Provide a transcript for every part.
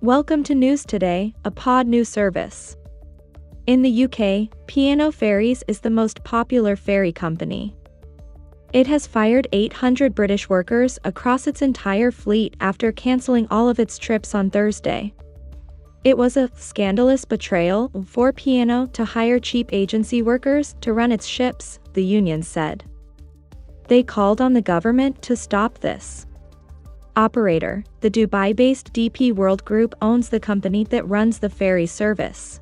Welcome to News Today, a PodNu service. In the UK, P&O Ferries is the most popular ferry company. It has fired 800 British workers across its entire fleet after cancelling all of its trips on Thursday. It was a scandalous betrayal for P&O to hire cheap agency workers to run its ships, the union said. They called on the government to stop this. Operator, the Dubai-based DP World Group owns the company that runs the ferry service.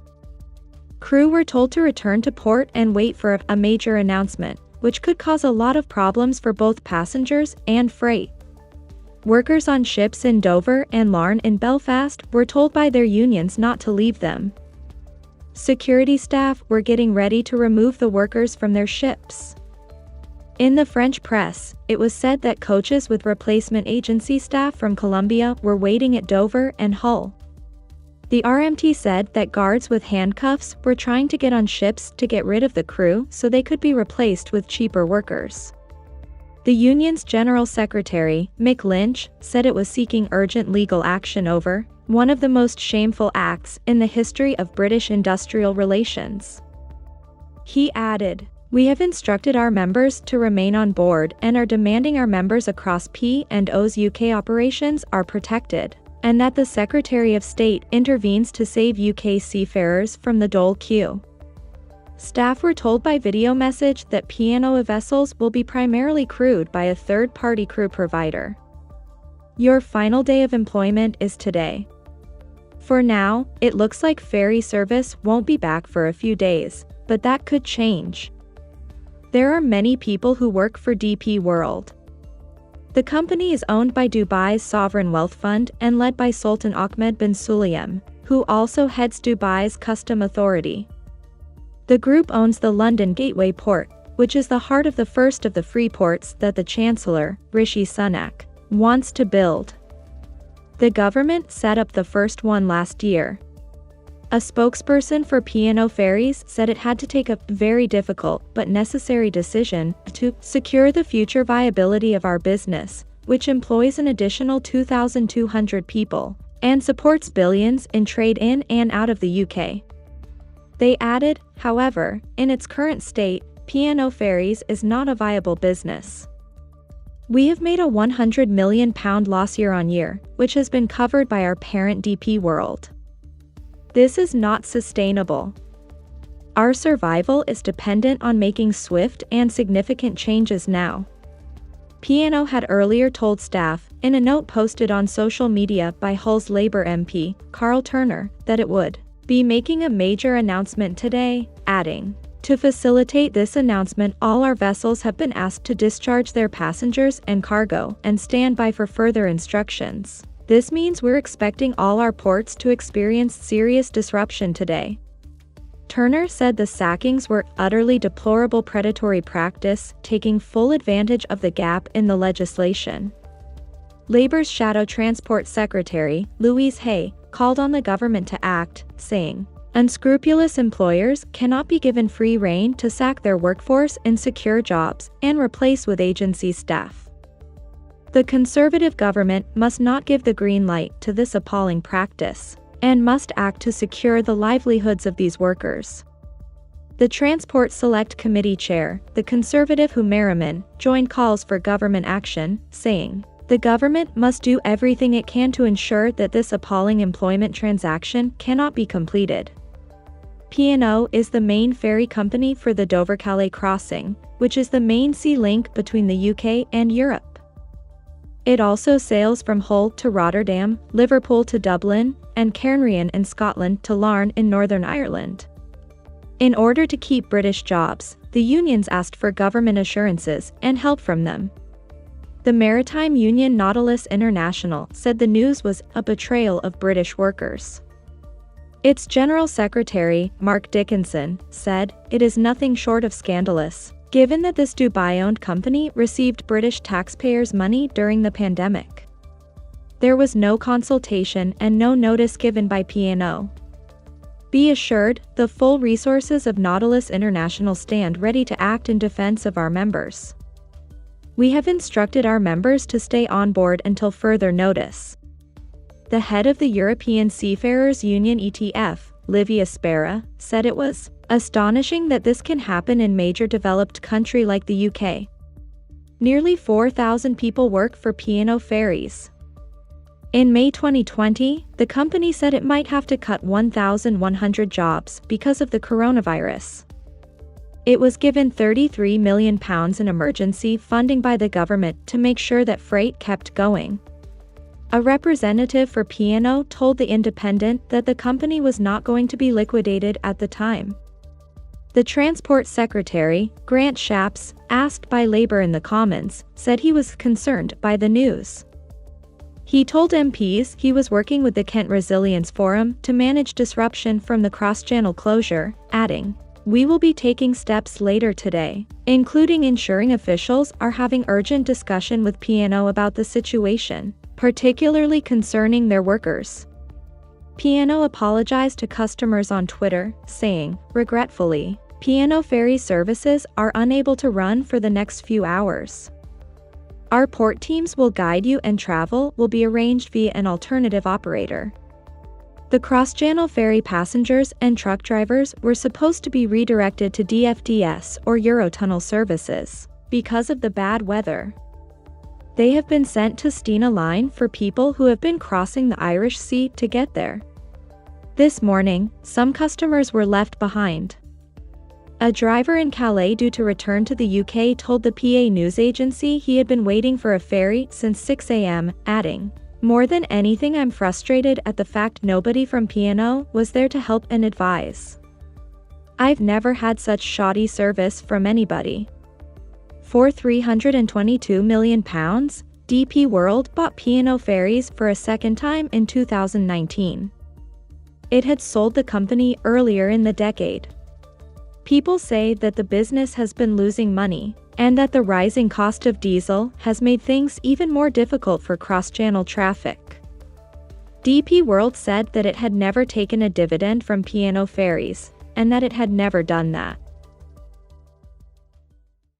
Crew were told to return to port and wait for a major announcement, which could cause a lot of problems for both passengers and freight. Workers on ships in Dover and Larne in Belfast were told by their unions not to leave them. Security staff were getting ready to remove the workers from their ships. In the French press, it was said that coaches with replacement agency staff from Colombia were waiting at Dover and Hull. The RMT said that guards with handcuffs were trying to get on ships to get rid of the crew so they could be replaced with cheaper workers. The union's general secretary, Mick Lynch, said it was seeking urgent legal action over one of the most shameful acts in the history of British industrial relations. He added, "We have instructed our members to remain on board and are demanding our members across P&O's UK operations are protected, and that the Secretary of State intervenes to save UK seafarers from the dole queue." Staff were told by video message that P&O vessels will be primarily crewed by a third-party crew provider. Your final day of employment is today. For now, it looks like ferry service won't be back for a few days, but that could change. There are many people who work for DP World. The company is owned by Dubai's sovereign wealth fund and led by Sultan Ahmed bin Sulayem, who also heads Dubai's custom authority. The group owns the London Gateway Port, which is the heart of the first of the free ports that the Chancellor, Rishi Sunak, wants to build. The government set up the first one last year. A spokesperson for P&O Ferries said it had to take a very difficult but necessary decision to secure the future viability of our business, which employs an additional 2,200 people and supports billions in trade in and out of the UK. They added, however, in its current state, P&O Ferries is not a viable business. We have made a £100 million loss year-on-year, which has been covered by our parent DP World. This is not sustainable. Our survival is dependent on making swift and significant changes now. P&O had earlier told staff, in a note posted on social media by Hull's Labour MP, Carl Turner, that it would be making a major announcement today, adding, "To facilitate this announcement, all our vessels have been asked to discharge their passengers and cargo and stand by for further instructions. This means we're expecting all our ports to experience serious disruption today." Turner said the sackings were utterly deplorable predatory practice, taking full advantage of the gap in the legislation. Labour's Shadow Transport Secretary, Louise Hay, called on the government to act, saying, "Unscrupulous employers cannot be given free rein to sack their workforce in secure jobs and replace with agency staff. The Conservative government must not give the green light to this appalling practice, and must act to secure the livelihoods of these workers." The Transport Select Committee chair, the Conservative Hugh Merriman, joined calls for government action, saying, "The government must do everything it can to ensure that this appalling employment transaction cannot be completed." P&O is the main ferry company for the Dover-Calais crossing, which is the main sea link between the UK and Europe. It also sails from Hull to Rotterdam, Liverpool to Dublin, and Cairnryan in Scotland to Larne in Northern Ireland. In order to keep British jobs, the unions asked for government assurances and help from them. The maritime union Nautilus International said the news was a betrayal of British workers. Its General Secretary, Mark Dickinson, said, "It is nothing short of scandalous, given that this Dubai-owned company received British taxpayers' money during the pandemic. There was no consultation and no notice given by P&O. Be assured, the full resources of Nautilus International stand ready to act in defense of our members. We have instructed our members to stay on board until further notice." The head of the European Seafarers Union ETF, Livia Spera, said it was astonishing that this can happen in major developed country like the UK. Nearly 4,000 people work for P&O Ferries. In May 2020, the company said it might have to cut 1,100 jobs because of the coronavirus. It was given £33 million in emergency funding by the government to make sure that freight kept going. A representative for P&O told The Independent that the company was not going to be liquidated at the time. The Transport Secretary, Grant Shapps, asked by Labour in the Commons, said he was concerned by the news. He told MPs he was working with the Kent Resilience Forum to manage disruption from the cross-channel closure, adding, "We will be taking steps later today, including ensuring officials are having urgent discussion with P&O about the situation, particularly concerning their workers." P&O apologized to customers on Twitter, saying, "Regretfully, P&O ferry services are unable to run for the next few hours. Our port teams will guide you and travel will be arranged via an alternative operator." The cross-channel ferry passengers and truck drivers were supposed to be redirected to DFDS or Eurotunnel services. Because of the bad weather, they have been sent to Stena Line for people who have been crossing the Irish Sea to get there. This morning, some customers were left behind. A driver in Calais due to return to the UK told the PA news agency he had been waiting for a ferry since 6 a.m., adding, "More than anything, I'm frustrated at the fact nobody from P&O was there to help and advise. I've never had such shoddy service from anybody." For £322 million, DP World bought P&O Ferries for a second time in 2019. It had sold the company earlier in the decade. People say that the business has been losing money, and that the rising cost of diesel has made things even more difficult for cross-channel traffic. DP World said that it had never taken a dividend from P&O Ferries, and that it had never done that.